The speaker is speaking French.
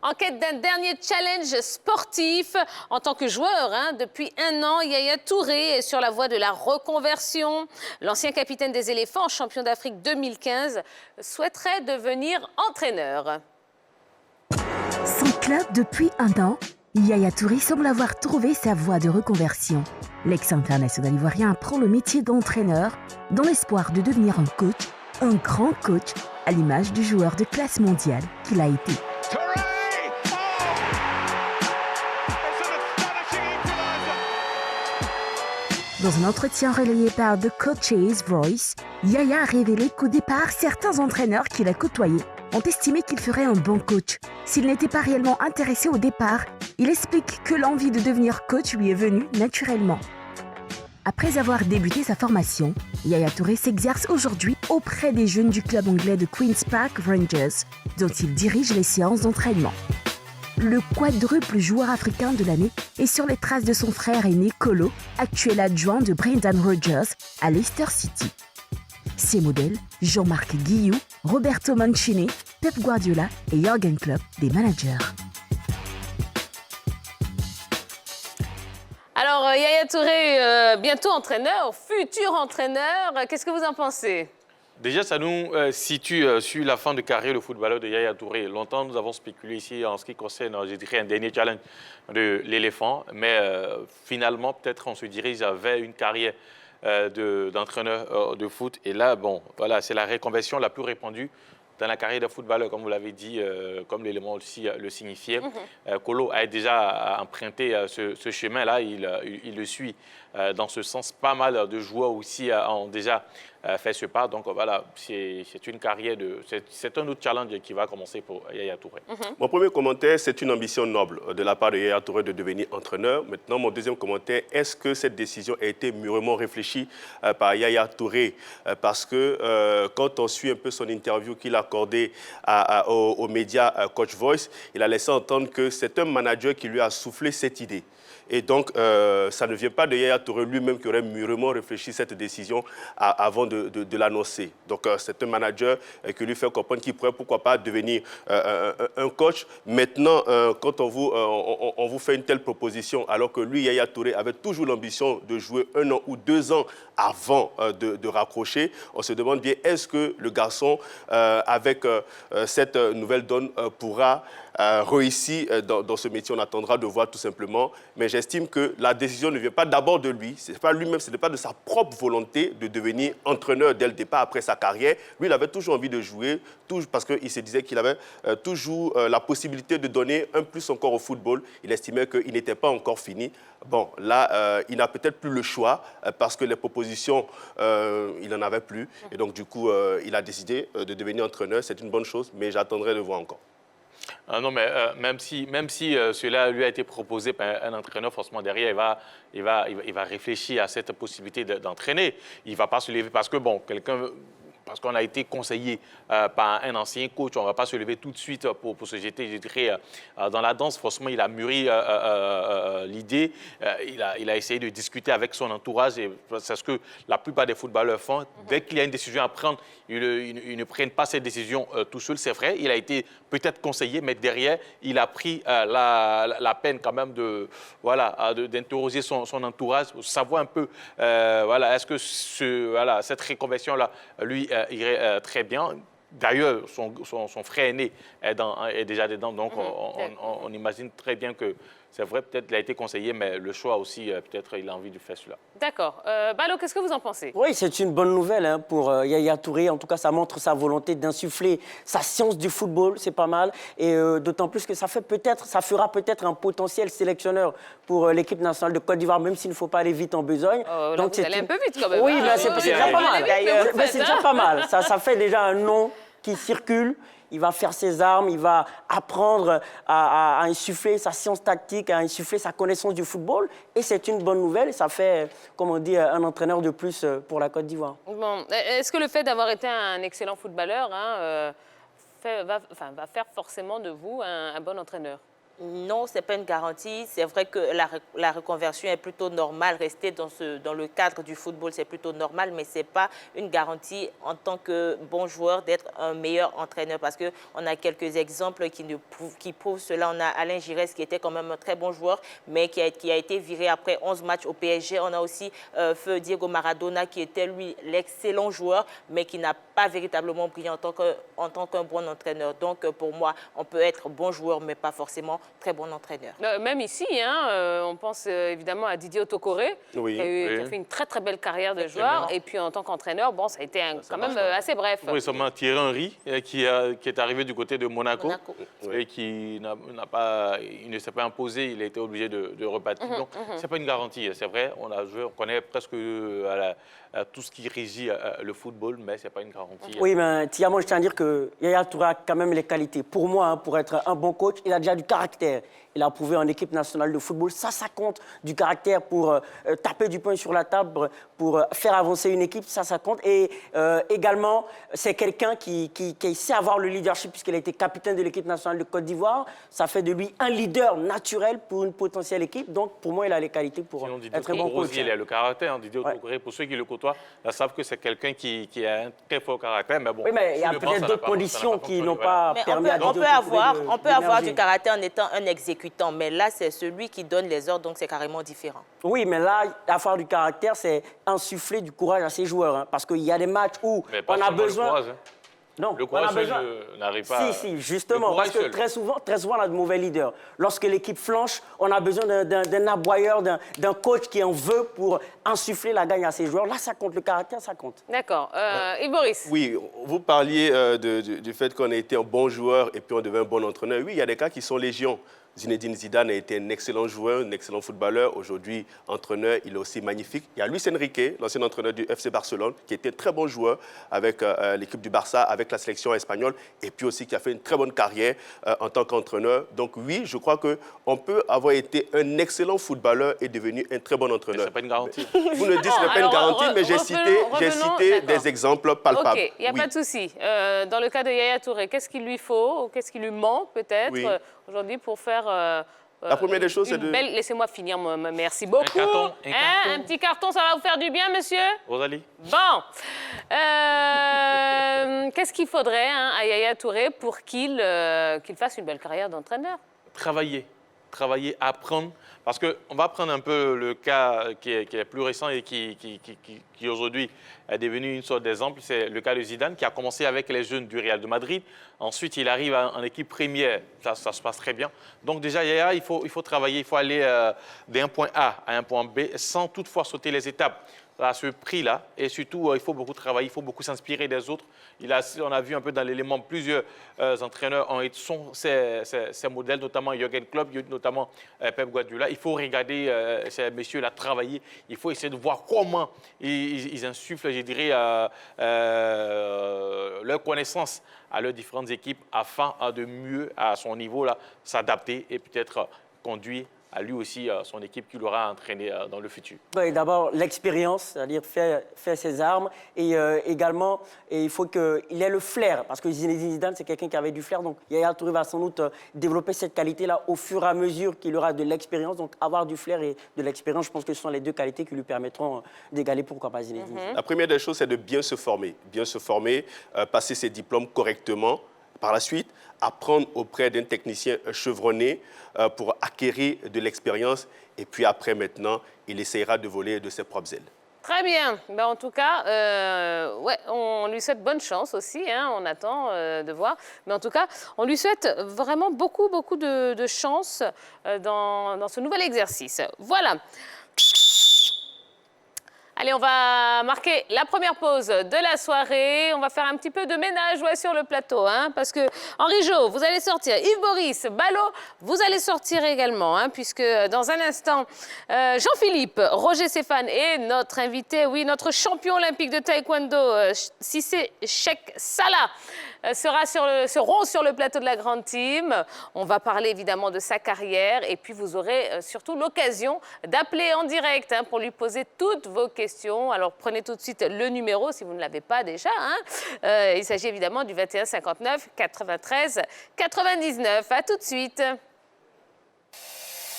En quête d'un dernier challenge sportif, en tant que joueur, depuis 1 an, Yaya Touré est sur la voie de la reconversion. L'ancien capitaine des éléphants, champion d'Afrique 2015, souhaiterait devenir entraîneur. Sans club depuis 1 an, Yaya Touré semble avoir trouvé sa voie de reconversion. L'ex-international ivoirien apprend le métier d'entraîneur dans l'espoir de devenir un coach, un grand coach, à l'image du joueur de classe mondiale qu'il a été. Dans un entretien relayé par The Coach's Voice, Yaya a révélé qu'au départ, certains entraîneurs qu'il a côtoyés ont estimé qu'il ferait un bon coach. S'il n'était pas réellement intéressé au départ, il explique que l'envie de devenir coach lui est venue naturellement. Après avoir débuté sa formation, Yaya Touré s'exerce aujourd'hui auprès des jeunes du club anglais de Queen's Park Rangers, dont il dirige les séances d'entraînement. Le quadruple joueur africain de l'année est sur les traces de son frère aîné Kolo, actuel adjoint de Brendan Rodgers à Leicester City. Ses modèles, Jean-Marc Guillou, Roberto Mancini, Pep Guardiola et Jürgen Klopp, des managers. Alors, Yaya Touré, bientôt entraîneur, futur entraîneur, qu'est-ce que vous en pensez ? Déjà, ça nous situe sur la fin de carrière de footballeur de Yaya Touré. Longtemps, nous avons spéculé ici en ce qui concerne, je dirais, un dernier challenge de l'éléphant. Mais finalement, peut-être on se dirige vers une carrière d'entraîneur de foot. Et là, bon, voilà, c'est la reconversion la plus répandue dans la carrière de footballeur, comme vous l'avez dit, comme l'élément aussi le signifiait. Kolo a déjà emprunté ce chemin-là, il le suit dans ce sens. Pas mal de joueurs aussi ont déjà fait ce pas. Donc voilà, c'est une carrière c'est un autre challenge qui va commencer pour Yaya Touré. Mon premier commentaire, c'est une ambition noble de la part de Yaya Touré de devenir entraîneur. Maintenant, mon deuxième commentaire, est-ce que cette décision a été mûrement réfléchie par Yaya Touré? Parce que quand on suit un peu son interview qu'il a accordée aux médias Coach Voice, il a laissé entendre que c'est un manager qui lui a soufflé cette idée. Et donc, ça ne vient pas de Yaya Touré lui-même qui aurait mûrement réfléchi cette décision avant de l'annoncer. Donc, c'est un manager qui lui fait comprendre qu'il pourrait, pourquoi pas, devenir un coach. Maintenant, quand on vous fait une telle proposition, alors que lui, Yaya Touré, avait toujours l'ambition de jouer 1 an ou 2 ans avant de raccrocher, on se demande bien, est-ce que le garçon, avec cette nouvelle donne, pourra réussir dans ce métier? On attendra de voir tout simplement. Mais j'estime que la décision ne vient pas d'abord de lui. Ce n'est pas lui-même, ce n'est pas de sa propre volonté de devenir entraîneur dès le départ après sa carrière. Lui, il avait toujours envie de jouer, parce qu'il se disait qu'il avait toujours la possibilité de donner un plus encore au football. Il estimait qu'il n'était pas encore fini. Bon, là, il n'a peut-être plus le choix parce que les propositions, il n'en avait plus. Et donc, du coup, il a décidé de devenir entraîneur. C'est une bonne chose, mais j'attendrai de voir encore. Non, mais même si cela lui a été proposé par un entraîneur, forcément derrière, il va réfléchir à cette possibilité d'entraîner. Il ne va pas se lever parce que, bon, parce qu'on a été conseillé par un ancien coach, on ne va pas se lever tout de suite pour se jeter, je dirais, dans la danse. Forcément, il a mûri l'idée, il a essayé de discuter avec son entourage. C'est ce que la plupart des footballeurs font. Dès qu'il y a une décision à prendre, ils ne prennent pas cette décision tout seul. C'est vrai, il a été peut-être conseillé, mais derrière, il a pris la peine quand même d'interroger son entourage, savoir un peu, est-ce que cette reconversion-là, lui, irait très bien. D'ailleurs, son frère aîné est déjà dedans, donc on imagine très bien que c'est vrai, peut-être qu'il a été conseillé, mais le choix aussi, peut-être il a envie de faire cela. D'accord. Balo, qu'est-ce que vous en pensez? Oui, c'est une bonne nouvelle pour Yaya Touré. En tout cas, ça montre sa volonté d'insuffler sa science du football, c'est pas mal. Et d'autant plus que ça fera peut-être un potentiel sélectionneur pour l'équipe nationale de Côte d'Ivoire, même s'il ne faut pas aller vite en besogne. Donc, vous allez un peu vite quand même. Oui, c'est déjà pas mal. C'est déjà pas mal. Ça fait déjà un nom qui circule. Il va faire ses armes, il va apprendre à insuffler sa science tactique, à insuffler sa connaissance du football. Et c'est une bonne nouvelle. Ça fait, comme on dit, un entraîneur de plus pour la Côte d'Ivoire. Bon, est-ce que le fait d'avoir été un excellent footballeur va faire forcément de vous un bon entraîneur? Non, ce n'est pas une garantie. C'est vrai que la reconversion est plutôt normale. Rester dans le cadre du football, c'est plutôt normal, mais ce n'est pas une garantie en tant que bon joueur d'être un meilleur entraîneur parce qu'on a quelques exemples qui prouvent cela. On a Alain Giresse qui était quand même un très bon joueur, mais qui a été viré après 11 matchs au PSG. On a aussi Feu Diego Maradona qui était, lui, l'excellent joueur, mais qui n'a pas véritablement brillé en tant qu'un bon entraîneur. Donc, pour moi, on peut être bon joueur, mais pas forcément très bon entraîneur. Même ici, hein, on pense évidemment à Didier Otokore, qui a fait une très très belle carrière de joueur. Et puis en tant qu'entraîneur, bon, ça a été quand même assez bref. Oui, seulement Thierry Henry, qui est arrivé du côté de Monaco. Et qui il ne s'est pas imposé, il a été obligé de repartir. Donc, ce n'est pas une garantie, c'est vrai. On connaît presque tout ce qui régit le football, mais ce n'est pas une garantie. Oui, mais Thiamo, je tiens à dire que Yaya Touré a quand même les qualités. Pour moi, hein, pour être un bon coach, il a déjà du caractère. Il a prouvé en équipe nationale de football. Ça compte, du caractère pour taper du poing sur la table, pour faire avancer une équipe, ça compte. Et également, c'est quelqu'un qui sait avoir le leadership puisqu'il a été capitaine de l'équipe nationale de Côte d'Ivoire. Ça fait de lui un leader naturel pour une potentielle équipe. Donc, pour moi, il a les qualités pour être un bon coach. Il a le caractère. Didier Otokore, pour ceux qui le côtoient, savent que c'est quelqu'un qui a un très fort caractère. Mais bon, oui, mais il y a peut-être d'autres conditions qui n'ont pas permis à Didier on peut avoir du caractère en étant un exécutant. Mais là, c'est celui qui donne les ordres, donc c'est carrément différent. Oui, mais là, avoir du caractère, c'est insuffler du courage à ses joueurs. Hein, parce qu'il y a des matchs où on a besoin... Le courage, hein. Non, le courage n'arrive pas. Si, justement, parce que très souvent, on a de mauvais leaders. Lorsque l'équipe flanche, on a besoin d'un aboyeur, d'un coach qui en veut pour insuffler la gagne à ses joueurs. Là, ça compte, le caractère, ça compte. D'accord. Et Boris? Oui, vous parliez du fait qu'on a été un bon joueur et puis on devient un bon entraîneur. Oui, il y a des cas qui sont légion. Zinedine Zidane a été un excellent joueur, un excellent footballeur. Aujourd'hui, entraîneur, il est aussi magnifique. Il y a Luis Enrique, l'ancien entraîneur du FC Barcelone, qui était un très bon joueur avec l'équipe du Barça, avec la sélection espagnole, et puis aussi qui a fait une très bonne carrière en tant qu'entraîneur. Donc oui, je crois qu'on peut avoir été un excellent footballeur et devenu un très bon entraîneur. Ce n'est pas une garantie. Vous ne dites que ce n'est pas une garantie, mais j'ai cité des exemples palpables. OK, il n'y a pas de souci. Dans le cas de Yaya Touré, qu'est-ce qu'il lui faut, ou qu'est-ce qui lui manque peut-être aujourd'hui pour faire la première des choses, c'est de... Laissez-moi finir, merci beaucoup. Un petit carton, ça va vous faire du bien, monsieur? Rosalie. Bon. Qu'est-ce qu'il faudrait à Yaya Touré pour qu'il fasse une belle carrière d'entraîneur? Travailler, apprendre. Parce qu'on va prendre un peu le cas qui est plus récent et qui aujourd'hui est devenu une sorte d'exemple. C'est le cas de Zidane qui a commencé avec les jeunes du Real de Madrid. Ensuite, il arrive en équipe première. Ça se passe très bien. Donc déjà, Yaya, il faut travailler. Il faut aller d'un point A à un point B sans toutefois sauter les étapes à ce prix-là. Et surtout, il faut beaucoup travailler, il faut beaucoup s'inspirer des autres. On a vu un peu dans l'élément, plusieurs entraîneurs sont ces modèles, notamment Jürgen Klopp, notamment Pep Guardiola. Il faut regarder ces messieurs-là travailler. Il faut essayer de voir comment ils insufflent, je dirais, leur connaissance à leurs différentes équipes afin de mieux, à son niveau, s'adapter et peut-être conduire à lui aussi son équipe qui l'aura entraîné dans le futur. Oui, d'abord, l'expérience, c'est-à-dire faire ses armes. Et également, il faut qu'il ait le flair. Parce que Zinedine Zidane, c'est quelqu'un qui avait du flair. Donc, Yaya Touré va sans doute développer cette qualité-là au fur et à mesure qu'il aura de l'expérience. Donc, avoir du flair et de l'expérience, je pense que ce sont les deux qualités qui lui permettront d'égaler, pourquoi pas, Zinedine Zidane. La première des choses, c'est de bien se former, passer ses diplômes correctement. Par la suite, apprendre auprès d'un technicien chevronné pour acquérir de l'expérience. Et puis après, maintenant, il essaiera de voler de ses propres ailes. Très bien. Ben, en tout cas, on lui souhaite bonne chance aussi. On attend de voir. Mais en tout cas, on lui souhaite vraiment beaucoup de chance dans ce nouvel exercice. Voilà. Allez, on va marquer la première pause de la soirée. On va faire un petit peu de ménage sur le plateau. Parce que Henri Jo, vous allez sortir. Yves Boris, Ballot, vous allez sortir également. Puisque dans un instant, Jean-Philippe, Roger Stéphane et notre invité, oui, notre champion olympique de taekwondo, Cissé Cheikh Salah, seront sur le plateau de la Grande Team. On va parler évidemment de sa carrière. Et puis, vous aurez surtout l'occasion d'appeler en direct pour lui poser toutes vos questions. Alors, prenez tout de suite le numéro si vous ne l'avez pas déjà. Il s'agit évidemment du 21 59 93 99. À tout de suite.